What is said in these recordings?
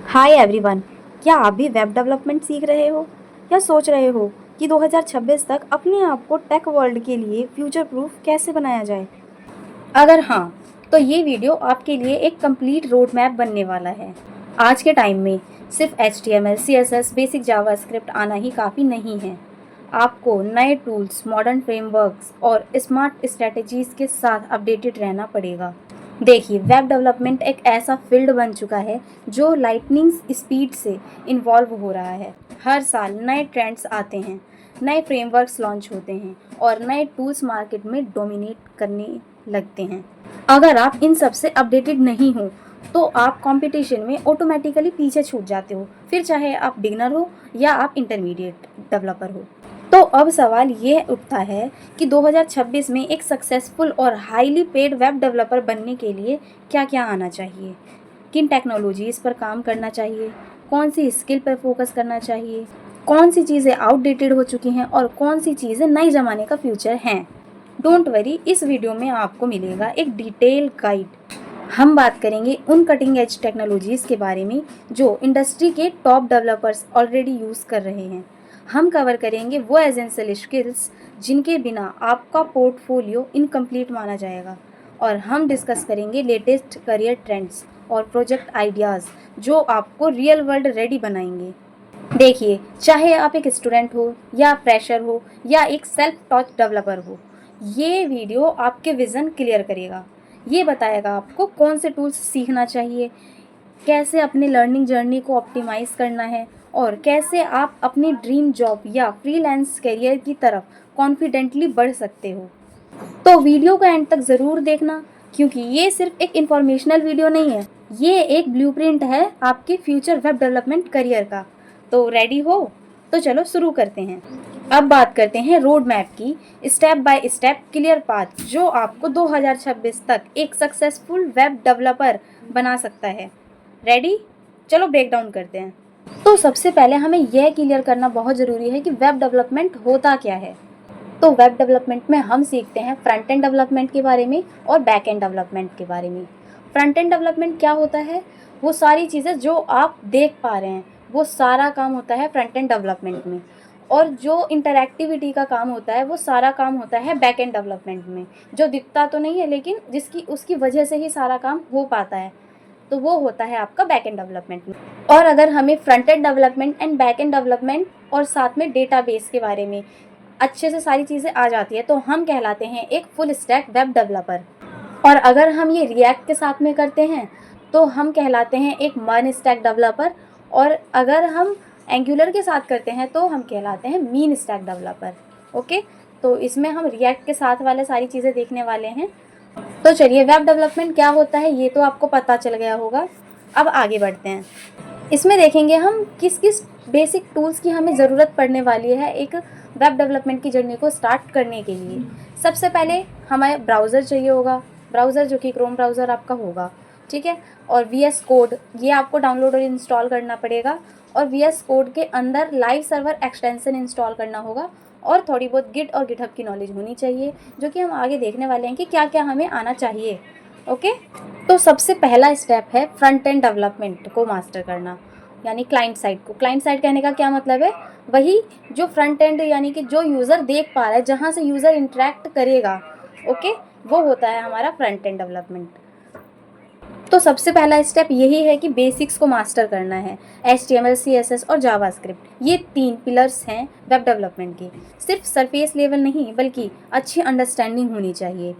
Hi everyone. क्या आप भी वेब डेवलपमेंट सीख रहे हो या सोच रहे हो कि 2026 तक अपने आप को टेक वर्ल्ड के लिए फ्यूचर प्रूफ कैसे बनाया जाए? अगर हाँ, तो ये वीडियो आपके लिए एक कंप्लीट रोड मैप बनने वाला है। आज के टाइम में सिर्फ HTML, CSS, बेसिक जावास्क्रिप्ट आना ही काफ़ी नहीं है। आपको नए टूल्स, मॉडर्न फ्रेमवर्क्स और स्मार्ट स्ट्रेटजीज के साथ अपडेटेड रहना पड़ेगा। देखिए, वेब डेवलपमेंट एक ऐसा फील्ड बन चुका है जो लाइटनिंग स्पीड से इन्वॉल्व हो रहा है। हर साल नए ट्रेंड्स आते हैं, नए फ्रेमवर्क्स लॉन्च होते हैं और नए टूल्स मार्केट में डोमिनेट करने लगते हैं। अगर आप इन सब से अपडेटेड नहीं हो तो आप कंपटीशन में ऑटोमेटिकली पीछे छूट जाते हो, फिर चाहे आप बिगनर हो या आप इंटरमीडिएट डेवलपर हो। तो अब सवाल ये उठता है कि 2026 में एक सक्सेसफुल और हाईली पेड वेब डेवलपर बनने के लिए क्या क्या आना चाहिए, किन टेक्नोलॉजीज़ पर काम करना चाहिए, कौन सी स्किल पर फोकस करना चाहिए, कौन सी चीज़ें आउटडेटेड हो चुकी हैं और कौन सी चीज़ें नए ज़माने का फ्यूचर हैं। डोंट वरी, इस वीडियो में आपको मिलेगा एक डिटेल गाइड। हम बात करेंगे उन कटिंग एज टेक्नोलॉजीज़ के बारे में जो इंडस्ट्री के टॉप डेवलपर्स ऑलरेडी यूज़ कर रहे हैं। हम कवर करेंगे वो एसेंशियल स्किल्स जिनके बिना आपका पोर्टफोलियो इनकम्प्लीट माना जाएगा, और हम डिस्कस करेंगे लेटेस्ट करियर ट्रेंड्स और प्रोजेक्ट आइडियाज़ जो आपको रियल वर्ल्ड रेडी बनाएंगे। देखिए, चाहे आप एक स्टूडेंट हो या फ्रेशर हो या एक सेल्फ टॉट डेवलपर हो, ये वीडियो आपके विज़न क्लियर करेगा। ये बताएगा आपको कौन से टूल्स सीखना चाहिए, कैसे अपनी लर्निंग जर्नी को ऑप्टिमाइज़ करना है और कैसे आप अपनी ड्रीम जॉब या फ्रीलांस करियर की तरफ कॉन्फिडेंटली बढ़ सकते हो। तो वीडियो को एंड तक ज़रूर देखना, क्योंकि ये सिर्फ एक इन्फॉर्मेशनल वीडियो नहीं है, ये एक ब्लूप्रिंट है आपके फ्यूचर वेब डेवलपमेंट करियर का। तो रेडी हो? तो चलो शुरू करते हैं। अब बात करते हैं रोड मैप की, step by step clear path जो आपको 2026 तक एक सक्सेसफुल वेब डेवलपर बना सकता है। रेडी? चलो ब्रेक डाउन करते हैं। तो सबसे पहले हमें यह क्लियर करना बहुत ज़रूरी है कि वेब डेवलपमेंट होता क्या है। तो वेब डेवलपमेंट में हम सीखते हैं फ्रंट एंड डेवलपमेंट के बारे में और बैक एंड डेवलपमेंट के बारे में। फ्रंट एंड डेवलपमेंट क्या होता है? वो सारी चीज़ें जो आप देख पा रहे हैं, वो सारा काम होता है फ्रंट एंड डेवलपमेंट में। और जो इंटरैक्टिविटी का काम होता है वो सारा काम होता है बैक एंड डेवलपमेंट में, जो दिखता तो नहीं है लेकिन जिसकी उसकी वजह से ही सारा काम हो पाता है, तो वो होता है आपका बैक एंड डेवलपमेंट में। और अगर हमें front end development and back and development और साथ में डेटाबेस के बारे में अच्छे से सारी चीज़ें आ जाती है तो हम कहलाते हैं एक फुल स्टैक वेब डेवलपर। और अगर हम ये रिएक्ट के साथ में करते हैं तो हम कहलाते हैं एक वन स्टैक डेवलपर। और अगर हम एंगुलर के साथ करते हैं तो हम कहलाते हैं मीन स्टैक डेवलपर। ओके, तो इसमें हम रिएक्ट के साथ वाले सारी चीज़ें देखने वाले हैं। तो चलिए, वेब डेवलपमेंट क्या होता है ये तो आपको पता चल गया होगा। अब आगे बढ़ते हैं। इसमें देखेंगे हम किस किस बेसिक टूल्स की हमें ज़रूरत पड़ने वाली है एक वेब डेवलपमेंट की जर्नी को स्टार्ट करने के लिए। सबसे पहले हमें ब्राउज़र चाहिए होगा, ब्राउज़र जो कि क्रोम ब्राउज़र आपका होगा, ठीक है। और VS कोड, ये आपको डाउनलोड और इंस्टॉल करना पड़ेगा। और VS कोड के अंदर लाइव सर्वर एक्सटेंशन इंस्टॉल करना होगा। और थोड़ी बहुत गिट और गिटहब की नॉलेज होनी चाहिए, जो कि हम आगे देखने वाले हैं कि क्या क्या हमें आना चाहिए। ओके, तो सबसे पहला स्टेप है फ्रंट एंड डेवलपमेंट को मास्टर करना, यानी क्लाइंट साइड को। क्लाइंट साइड कहने का क्या मतलब है? वही जो फ्रंट एंड यानी कि जो यूज़र देख पा रहा है, जहाँ से यूज़र इंटरेक्ट करेगा, ओके, वो होता है हमारा फ्रंट एंड डेवलपमेंट। तो सबसे पहला स्टेप यही है कि बेसिक्स को मास्टर करना है। HTML, CSS और जावास्क्रिप्ट, ये 3 पिलर्स हैं वेब डेवलपमेंट के। सिर्फ सरफेस लेवल नहीं बल्कि अच्छी अंडरस्टैंडिंग होनी चाहिए।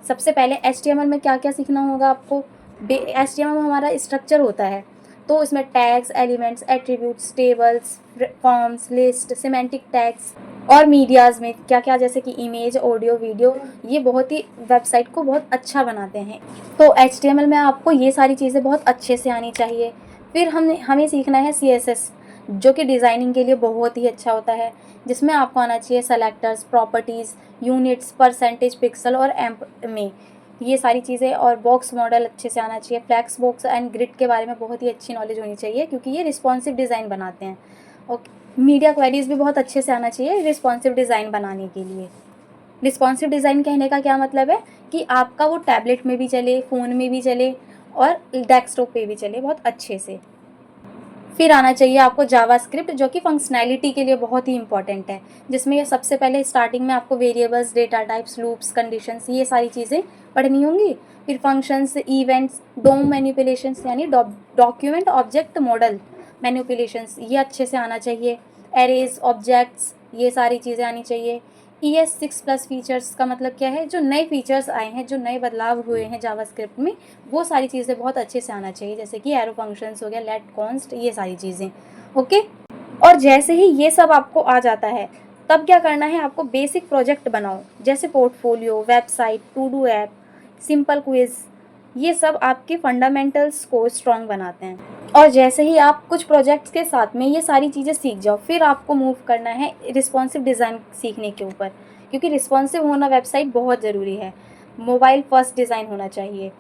सबसे पहले HTML में क्या क्या सीखना होगा आपको? HTML में हमारा स्ट्रक्चर होता है, तो इसमें tags, elements, attributes, tables, forms, list, semantic tags और मीडियाज़ में क्या क्या, जैसे कि इमेज, ऑडियो, वीडियो, ये बहुत ही वेबसाइट को बहुत अच्छा बनाते हैं। तो HTML में आपको ये सारी चीज़ें बहुत अच्छे से आनी चाहिए। फिर हमें सीखना है CSS, जो कि डिज़ाइनिंग के लिए बहुत ही अच्छा होता है, जिसमें आपको आना चाहिए selectors, properties, units, percentage, pixel और एम्प में, ये सारी चीज़ें। और बॉक्स मॉडल अच्छे से आना चाहिए। फ्लैक्स बॉक्स एंड ग्रिड के बारे में बहुत ही अच्छी नॉलेज होनी चाहिए, क्योंकि ये रिस्पॉन्सिव डिज़ाइन बनाते हैं। ओके, मीडिया क्वेरीज भी बहुत अच्छे से आना चाहिए रिस्पॉन्सिव डिज़ाइन बनाने के लिए। रिस्पॉन्सिव डिज़ाइन कहने का क्या मतलब है? कि आपका वो टैबलेट में भी चले, फ़ोन में भी चले और डेस्कटॉप पे भी चले बहुत अच्छे से। फिर आना चाहिए आपको जावास्क्रिप्ट, जो कि फंक्शनैलिटी के लिए बहुत ही इंपॉर्टेंट है, जिसमें ये सबसे पहले स्टार्टिंग में आपको variables, data types, loops, conditions, ये सारी चीज़ें पढ़नी होंगी। फिर फंक्शंस, इवेंट्स, डोम मैनिपुलेशंस यानी डॉक्यूमेंट ऑब्जेक्ट मॉडल मैनिपुलेशंस, ये अच्छे से आना चाहिए। एरेज, ऑब्जेक्ट्स, ये सारी चीज़ें आनी चाहिए। ES6+ फीचर्स का मतलब क्या है, जो नए फीचर्स आए हैं, जो नए बदलाव हुए हैं जावास्क्रिप्ट में, वो सारी चीज़ें बहुत अच्छे से आना चाहिए, जैसे कि एरो फंक्शंस हो गया, लेट कॉन्स्ट, ये सारी चीज़ें। ओके। और जैसे ही ये सब आपको आ जाता है, तब क्या करना है, आपको बेसिक प्रोजेक्ट बनाओ, जैसे portfolio, website, to do app, simple quiz, ये सब आपके फंडामेंटल्स को स्ट्रॉन्ग बनाते हैं। और जैसे ही आप कुछ प्रोजेक्ट्स के साथ में ये सारी चीज़ें सीख जाओ, फिर आपको मूव करना है रिस्पॉन्सिव डिज़ाइन सीखने के ऊपर, क्योंकि रिस्पॉन्सिव होना वेबसाइट बहुत ज़रूरी है। मोबाइल फर्स्ट डिज़ाइन होना चाहिए।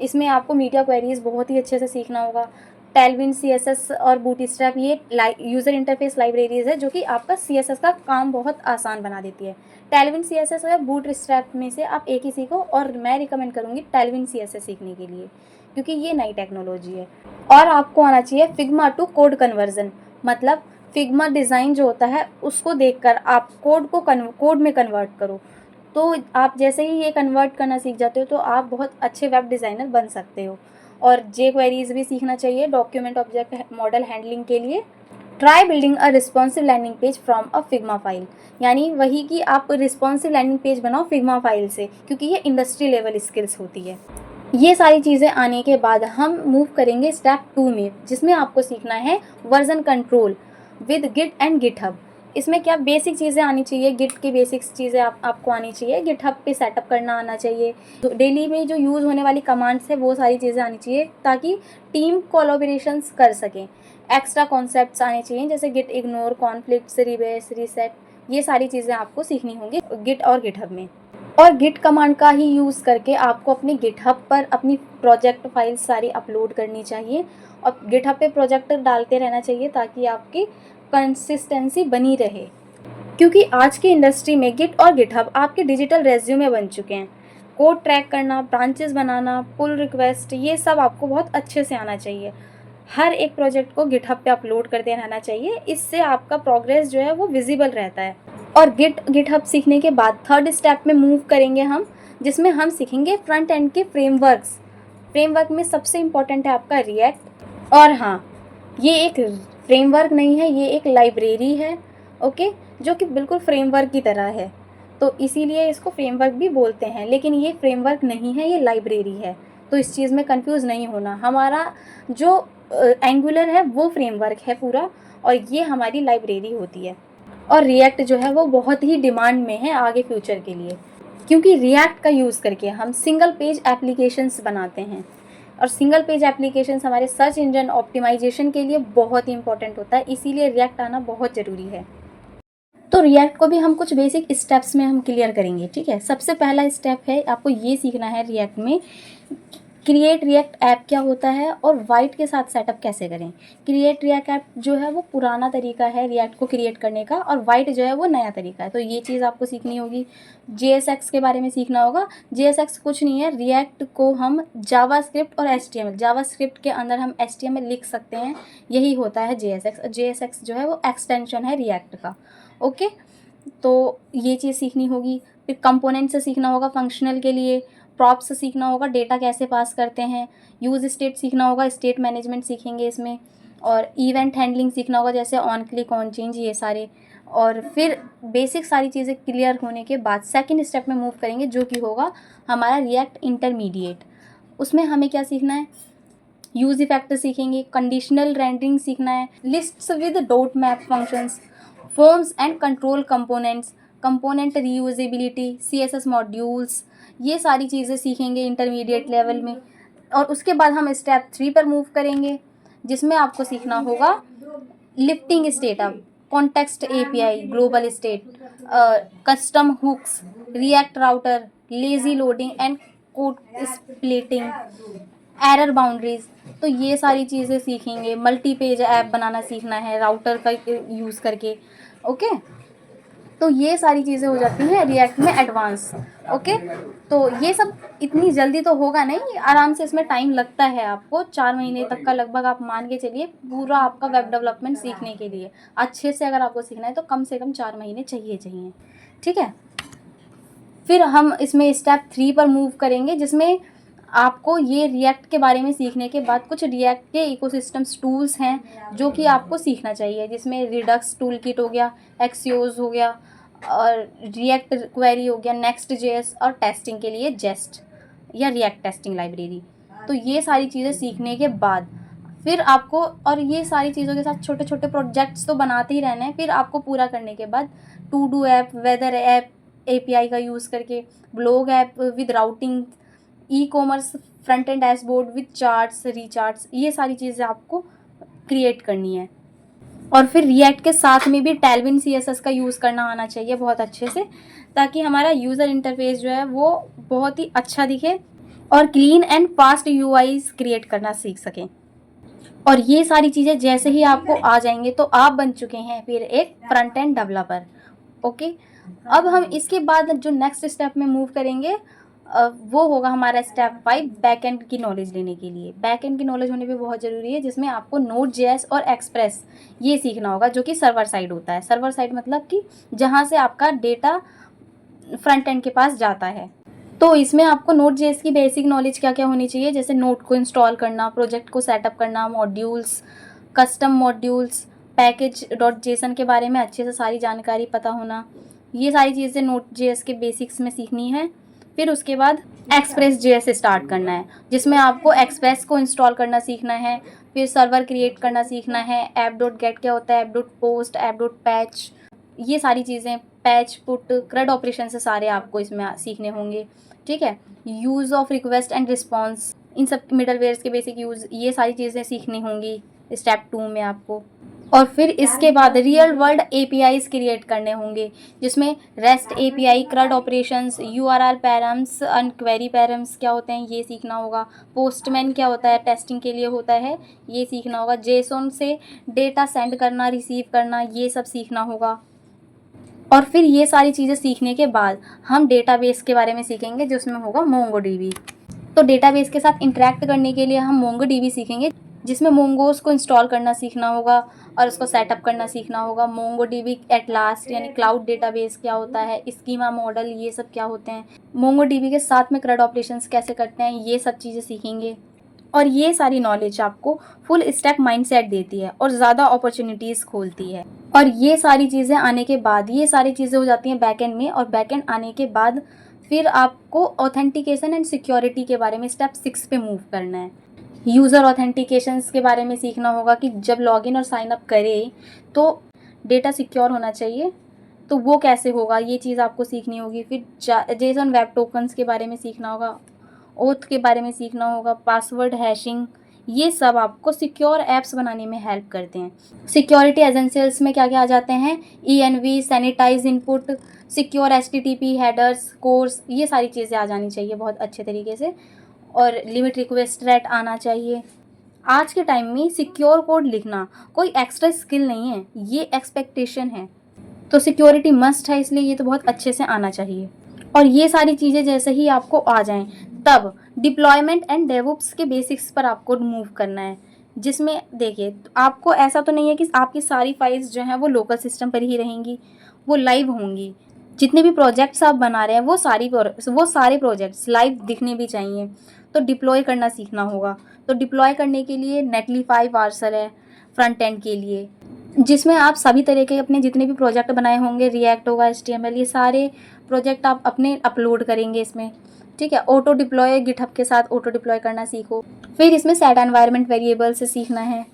इसमें आपको मीडिया क्वेरीज बहुत ही अच्छे से सीखना होगा। टेलविन, CSS और बूटस्ट्रैप, ये यूज़र इंटरफेस लाइब्रेरीज है, जो कि आपका CSS का काम बहुत आसान बना देती है। टेलविन CSS या बूटस्ट्रैप में से आप एक ही सीखो, और मैं रिकमेंड करूँगी टेलविन CSS सीखने के लिए, क्योंकि ये नई टेक्नोलॉजी है। और आपको आना चाहिए फिग्मा टू कोड कन्वर्जन, मतलब फिग्मा डिज़ाइन जो होता है उसको देखकर आप कोड में कन्वर्ट करो। तो आप जैसे ही ये कन्वर्ट करना सीख जाते हो, तो आप बहुत अच्छे वेब डिज़ाइनर बन सकते हो। और जे क्वेरीज भी सीखना चाहिए डॉक्यूमेंट ऑब्जेक्ट मॉडल हैंडलिंग के लिए। Try building a responsive landing page from a Figma file, यानी वही कि आप रिस्पॉन्सिव लैंडिंग पेज बनाओ फिग्मा फाइल से, क्योंकि ये इंडस्ट्री लेवल स्किल्स होती है। ये सारी चीज़ें आने के बाद हम मूव करेंगे स्टेप 2 में, जिसमें आपको सीखना है version control with git and GitHub. इसमें क्या बेसिक चीज़ें आनी चाहिए, गिट की बेसिक्स चीज़ें आपको आनी चाहिए, गिटहब पे सेटअप करना आना चाहिए, तो डेली में जो यूज़ होने वाली कमांड्स है वो सारी चीज़ें आनी चाहिए, ताकि टीम कोलैबोरेशंस कर सकें। एक्स्ट्रा कॉन्सेप्ट्स आने चाहिए, जैसे git ignore, conflicts, reverse, reset, ये सारी चीज़ें आपको सीखनी होंगी गिट और गिटहब में। और गिट कमांड का ही यूज़ करके आपको अपने गिटहब पर अपनी प्रोजेक्ट फाइल्स सारी अपलोड करनी चाहिए, और गिटहब पे प्रोजेक्ट डालते रहना चाहिए, ताकि आपकी कंसिस्टेंसी बनी रहे। क्योंकि आज की इंडस्ट्री में गिट और गिटहब आपके डिजिटल रेज्यूमे बन चुके हैं। कोड ट्रैक करना, ब्रांचेस बनाना, पुल रिक्वेस्ट, ये सब आपको बहुत अच्छे से आना चाहिए। हर एक प्रोजेक्ट को गिटहब पे अपलोड करते रहना चाहिए, इससे आपका प्रोग्रेस जो है वो विजिबल रहता है। और गिटहब सीखने के बाद थर्ड स्टेप में मूव करेंगे हम, जिसमें हम सीखेंगे फ्रंट एंड के फ्रेमवर्क्स। फ्रेमवर्क में सबसे इम्पॉर्टेंट है आपका रिएक्ट। और हाँ, ये एक फ्रेमवर्क नहीं है, ये एक लाइब्रेरी है, ओके, जो कि बिल्कुल फ्रेमवर्क की तरह है, तो इसीलिए इसको फ्रेमवर्क भी बोलते हैं, लेकिन ये फ्रेमवर्क नहीं है, ये लाइब्रेरी है। तो इस चीज़ में कंफ्यूज नहीं होना, हमारा जो एंगुलर है वो फ्रेमवर्क है पूरा, और ये हमारी लाइब्रेरी होती है। और रिएक्ट जो है वो बहुत ही डिमांड में है आगे फ्यूचर के लिए, क्योंकि रिएक्ट का यूज़ करके हम सिंगल पेज एप्लीकेशंस बनाते हैं, और सिंगल पेज एप्लीकेशंस हमारे सर्च इंजन ऑप्टिमाइजेशन के लिए बहुत ही इंपॉर्टेंट होता है, इसीलिए रिएक्ट आना बहुत ज़रूरी है। तो रिएक्ट को भी हम कुछ बेसिक स्टेप्स में हम क्लियर करेंगे, ठीक है। सबसे पहला स्टेप है, आपको ये सीखना है रिएक्ट में क्रिएट रिएक्ट ऐप क्या होता है, और वाइट के साथ सेटअप कैसे करें। क्रिएट रिएक्ट ऐप जो है वो पुराना तरीका है रिएक्ट को क्रिएट करने का, और वाइट जो है वो नया तरीका है, तो ये चीज़ आपको सीखनी होगी। JSX के बारे में सीखना होगा। JSX कुछ नहीं है, रिएक्ट को हम जावास्क्रिप्ट और HTML, जावास्क्रिप्ट के अंदर हम HTML लिख सकते हैं, यही होता है JSX। JSX जो है वो एक्सटेंशन है रिएक्ट का, ओके। तो ये चीज़ सीखनी होगी। फिर कंपोनेंट से सीखना होगा फंक्शनल के लिए। प्रॉप्स सीखना होगा, डेटा कैसे पास करते हैं। यूज़ स्टेट सीखना होगा, स्टेट मैनेजमेंट सीखेंगे इसमें। और इवेंट हैंडलिंग सीखना होगा, जैसे ऑन क्लिक, ऑन चेंज, ये सारे। और फिर बेसिक सारी चीज़ें क्लियर होने के बाद सेकंड स्टेप में मूव करेंगे, जो कि होगा हमारा रिएक्ट इंटरमीडिएट। उसमें हमें क्या सीखना है, यूज़ इफेक्ट सीखेंगे, कंडीशनल रेंडरिंग सीखना है, lists with dot map functions, forms and control components, component reusability, CSS modules, ये सारी चीज़ें सीखेंगे इंटरमीडिएट लेवल में। और उसके बाद हम स्टेप 3 पर मूव करेंगे, जिसमें आपको सीखना होगा lifting state up, context API, global state, custom hooks, React router, lazy loading and code splitting, error boundaries. तो ये सारी चीज़ें सीखेंगे। मल्टी पेज ऐप बनाना सीखना है राउटर का यूज़ करके, ओके। तो ये सारी चीज़ें हो जाती हैं रिएक्ट में एडवांस। ओके, तो ये सब इतनी जल्दी तो होगा नहीं, आराम से इसमें टाइम लगता है आपको, 4 महीने तक का लगभग आप मान के चलिए पूरा आपका वेब डेवलपमेंट सीखने के लिए। अच्छे से अगर आपको सीखना है तो कम से कम 4 महीने चाहिए। ठीक है, फिर हम इसमें स्टेप 3 पर मूव करेंगे, जिसमें आपको ये रिएक्ट के बारे में सीखने के बाद कुछ रिएक्ट के इकोसिस्टम्स टूल्स हैं जो कि आपको सीखना चाहिए, जिसमें रिडक्स टूल किट हो गया, एक्सियोस हो गया, और रिएक्ट क्वेरी हो गया, नेक्स्ट जेएस, और टेस्टिंग के लिए जेस्ट या रिएक्ट टेस्टिंग लाइब्रेरी। तो ये सारी चीज़ें सीखने के बाद फिर आपको, और ये सारी चीज़ों के साथ छोटे छोटे प्रोजेक्ट्स तो बनाते ही रहना है, फिर आपको पूरा करने के बाद to do app, weather app API का यूज़ करके, blog app with routing, ecommerce front end dashboard with charts, Recharts, ये सारी चीज़ें आपको क्रिएट करनी है। और फिर रिएक्ट के साथ में भी टैलविन सीएसएस का यूज़ करना आना चाहिए बहुत अच्छे से, ताकि हमारा यूज़र इंटरफेस जो है वो बहुत ही अच्छा दिखे और क्लीन एंड फास्ट यूआईज क्रिएट करना सीख सकें। और ये सारी चीज़ें जैसे ही आपको आ जाएंगे तो आप बन चुके हैं फिर एक फ्रंट एंड डेवलपर। ओके, अब हम इसके बाद जो नेक्स्ट स्टेप में मूव करेंगे वो होगा हमारा स्टेप 5, बैक एंड की नॉलेज लेने के लिए। बैक एंड की नॉलेज होनी भी बहुत ज़रूरी है, जिसमें आपको नोड जेएस और एक्सप्रेस ये सीखना होगा, जो कि सर्वर साइड होता है। सर्वर साइड मतलब कि जहाँ से आपका डेटा फ्रंट एंड के पास जाता है। तो इसमें आपको नोड जेएस की बेसिक नॉलेज क्या क्या होनी चाहिए, जैसे नोड को इंस्टॉल करना, प्रोजेक्ट को सेटअप करना, modules, custom modules, package dot JSON के बारे में अच्छे से सारी जानकारी पता होना, ये सारी चीज़ें नोड जेएस के बेसिक्स में सीखनी है। फिर उसके बाद एक्सप्रेस जेएस स्टार्ट करना है, जिसमें आपको एक्सप्रेस को इंस्टॉल करना सीखना है, फिर सर्वर क्रिएट करना सीखना है, ऐप डॉट गेट क्या होता है, app dot post, app dot patch, ये सारी चीज़ें, पैच पुट, क्रड ऑपरेशन से सारे आपको इसमें सीखने होंगे। ठीक है, use of request and response, इन सब मिडलवेयर्स के बेसिक यूज़, ये सारी चीज़ें सीखनी होंगी स्टेप 2 में आपको। और फिर इसके बाद रियल वर्ल्ड एपीआईज क्रिएट करने होंगे, जिसमें rest API, क्रड operations, URL params and query params क्या होते हैं ये सीखना होगा, पोस्टमैन क्या होता है, टेस्टिंग के लिए होता है, ये सीखना होगा, जेसोन से डेटा सेंड करना, रिसीव करना, ये सब सीखना होगा। और फिर ये सारी चीज़ें सीखने के बाद हम डेटाबेस के बारे में सीखेंगे, जिसमें होगा मोंगोडीबी। तो डेटाबेस के साथ इंटरेक्ट करने के लिए हम मोंगोडीबी सीखेंगे, जिसमें मोंगोस को इंस्टॉल करना सीखना होगा और उसको सेटअप करना सीखना होगा। मोंगोडीबी एटलास्ट यानी क्लाउड डेटाबेस क्या होता है, स्कीमा मॉडल, ये सब क्या होते हैं, मोंगोडीबी के साथ में क्रड ऑपरेशंस कैसे करते हैं, ये सब चीज़ें सीखेंगे। और ये सारी नॉलेज आपको फुल स्टैक माइंडसेट देती है और ज़्यादा अपॉर्चुनिटीज़ खोलती है। और ये सारी चीज़ें आने के बाद, ये सारी चीज़ें हो जाती हैं बैकएंड में, और बैकएंड आने के बाद फिर आपको ऑथेंटिकेशन एंड सिक्योरिटी के बारे में स्टेप 6 पे मूव करना है। यूज़र ऑथेंटिकेशंस के बारे में सीखना होगा कि जब लॉगिन और साइन अप करें तो डेटा सिक्योर होना चाहिए, तो वो कैसे होगा, ये चीज़ आपको सीखनी होगी। फिर जेसन वेब टोकन्स के बारे में सीखना होगा, ओथ के बारे में सीखना होगा, पासवर्ड हैशिंग, ये सब आपको सिक्योर ऐप्स बनाने में हेल्प करते हैं। सिक्योरिटी एजेंसियल्स में क्या क्या आ जाते हैं, ENV, sanitise input, secure HTTP headers, CORS, ये सारी चीज़ें आ जानी चाहिए बहुत अच्छे तरीके से। और लिमिट रिक्वेस्ट रेट आना चाहिए। आज के टाइम में सिक्योर कोड लिखना कोई एक्स्ट्रा स्किल नहीं है, ये एक्सपेक्टेशन है। तो सिक्योरिटी मस्ट है, इसलिए ये तो बहुत अच्छे से आना चाहिए। और ये सारी चीज़ें जैसे ही आपको आ जाएं, तब डिप्लॉयमेंट एंड डेवऑप्स के बेसिक्स पर आपको मूव करना है, जिसमें देखिए आपको ऐसा तो नहीं है कि आपकी सारी फाइल्स जो हैं वो लोकल सिस्टम पर ही रहेंगी, वो लाइव होंगी। जितने भी प्रोजेक्ट्स आप बना रहे हैं वो सारे प्रोजेक्ट्स लाइव दिखने भी चाहिए, तो डिप्लॉय करना सीखना होगा। तो डिप्लॉय करने के लिए नेटलीफाई पार्सर है फ्रंट एंड के लिए, जिसमें आप सभी तरह के अपने जितने भी प्रोजेक्ट बनाए होंगे, रिएक्ट होगा, HTML, ये सारे प्रोजेक्ट आप अपने अपलोड करेंगे इसमें। ठीक है, ऑटो डिप्लॉय गिटहब के साथ ऑटो डिप्लॉय करना सीखो। फिर इसमें सेट एनवायरनमेंट वेरिएबल से सीखना है।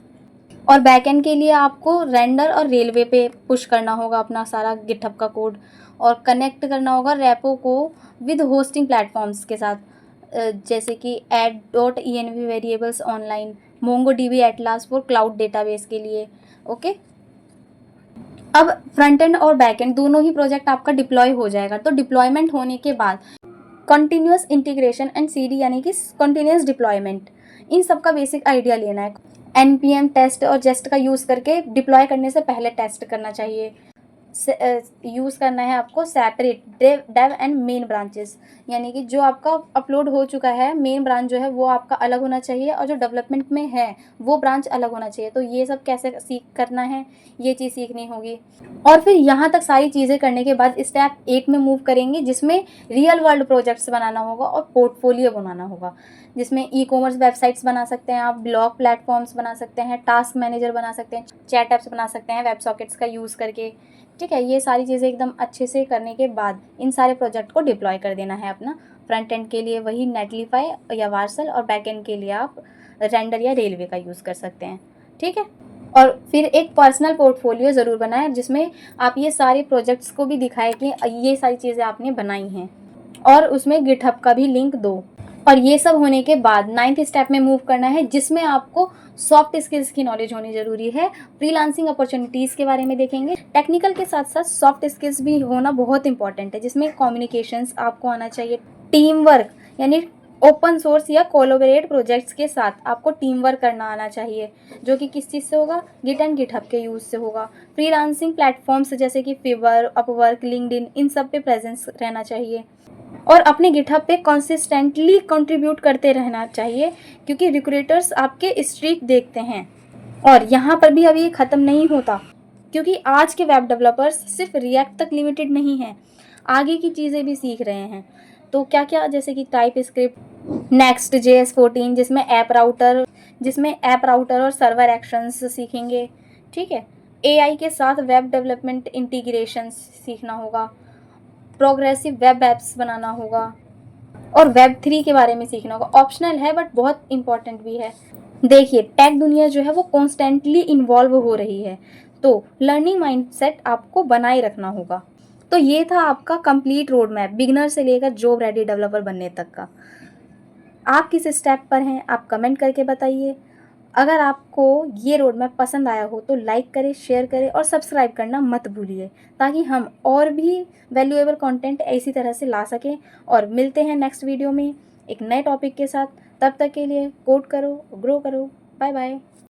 और बैकएंड के लिए आपको रेंडर और रेलवे पे पुश करना होगा अपना सारा गिटहब का कोड, और कनेक्ट करना होगा रेपो को विद होस्टिंग प्लेटफॉर्म्स के साथ, जैसे कि add.env variables online, MongoDB atlas for cloud database के लिए। ओके, अब फ्रंट एंड और बैक एंड दोनों ही प्रोजेक्ट आपका डिप्लॉय हो जाएगा। तो डिप्लॉयमेंट होने के बाद कंटिन्यूअस इंटीग्रेशन एंड CD यानी कि कंटिन्यूअस डिप्लॉयमेंट, इन सब का बेसिक आइडिया लेना है। NPM टेस्ट और जेस्ट का यूज़ करके डिप्लॉय करने से पहले टेस्ट करना चाहिए। यूज़ करना है आपको separate dev and main branches, यानी कि जो आपका अपलोड हो चुका है मेन ब्रांच जो है वो आपका अलग होना चाहिए और जो डेवलपमेंट में है वो ब्रांच अलग होना चाहिए। तो ये सब कैसे करना है, ये चीज़ सीखनी होगी। और फिर यहाँ तक सारी चीज़ें करने के बाद स्टेप 8 में मूव करेंगे, जिसमें रियल वर्ल्ड प्रोजेक्ट्स बनाना होगा और पोर्टफोलियो बनाना होगा, जिसमें ई कॉमर्स वेबसाइट्स बना सकते हैं आप, ब्लॉग प्लेटफॉर्म्स बना सकते हैं, टास्क मैनेजर बना सकते हैं, चैट ऐप्स बना सकते हैं वेब सॉकेट्स का यूज़ करके। ठीक है, ये सारी चीज़ें एकदम अच्छे से करने के बाद इन सारे प्रोजेक्ट को डिप्लॉय कर देना है अपना। फ्रंट एंड के लिए वही नेटलीफाई या वार्सल, और बैक एंड के लिए आप रेंडर या रेलवे का यूज़ कर सकते हैं। ठीक है, और फिर एक पर्सनल पोर्टफोलियो ज़रूर बनाएं जिसमें आप ये सारे प्रोजेक्ट्स को भी दिखाएं कि ये सारी चीज़ें आपने बनाई हैं, और उसमें गिटहब का भी लिंक दो। और ये सब होने के बाद 9th स्टेप में मूव करना है, जिसमें आपको सॉफ्ट स्किल्स की नॉलेज होनी ज़रूरी है। फ्रीलांसिंग अपॉर्चुनिटीज़ के बारे में देखेंगे। टेक्निकल के साथ साथ सॉफ्ट स्किल्स भी होना बहुत इंपॉर्टेंट है, जिसमें कम्युनिकेशंस आपको आना चाहिए, टीम वर्क यानी ओपन सोर्स या कोलैबोरेट प्रोजेक्ट्स के साथ आपको टीम वर्क करना आना चाहिए, जो कि किस चीज़ से होगा, गिट एंड गिटहब के यूज़ से होगा। फ्रीलांसिंग प्लेटफॉर्म्स जैसे कि फिवर, अपवर्क, लिंक्डइन, इन सब पे प्रेजेंस रहना चाहिए, और अपने गिटहब पे कंसिस्टेंटली कंट्रीब्यूट करते रहना चाहिए, क्योंकि रिक्रूटर्स आपके स्ट्रीक देखते हैं। और यहाँ पर भी अभी ये ख़त्म नहीं होता, क्योंकि आज के वेब डेवलपर्स सिर्फ रिएक्ट तक लिमिटेड नहीं हैं, आगे की चीज़ें भी सीख रहे हैं। तो क्या क्या, जैसे कि टाइप स्क्रिप्ट, नेक्स्ट JS 14 जिसमें ऐप राउटर और सर्वर एक्शंस सीखेंगे। ठीक है, AI के साथ वेब डेवलपमेंट इंटीग्रेशंस सीखना होगा, प्रोग्रेसिव वेब एप्स बनाना होगा, और Web3 के बारे में सीखना होगा। ऑप्शनल है बट बहुत इंपॉर्टेंट भी है। देखिए, टेक दुनिया जो है वो कॉन्स्टेंटली इन्वॉल्व हो रही है, तो लर्निंग माइंडसेट आपको बनाए रखना होगा। तो ये था आपका कंप्लीट रोड मैप, बिगिनर से लेकर जॉब रेडी डेवलपर बनने तक का। आप किस स्टेप पर हैं, आप कमेंट करके बताइए। अगर आपको ये रोड मैप पसंद आया हो तो लाइक करें, शेयर करें और सब्सक्राइब करना मत भूलिए, ताकि हम और भी वैल्यूएबल कंटेंट इसी तरह से ला सकें। और मिलते हैं नेक्स्ट वीडियो में एक नए टॉपिक के साथ। तब तक के लिए कोड करो, ग्रो करो। Bye bye.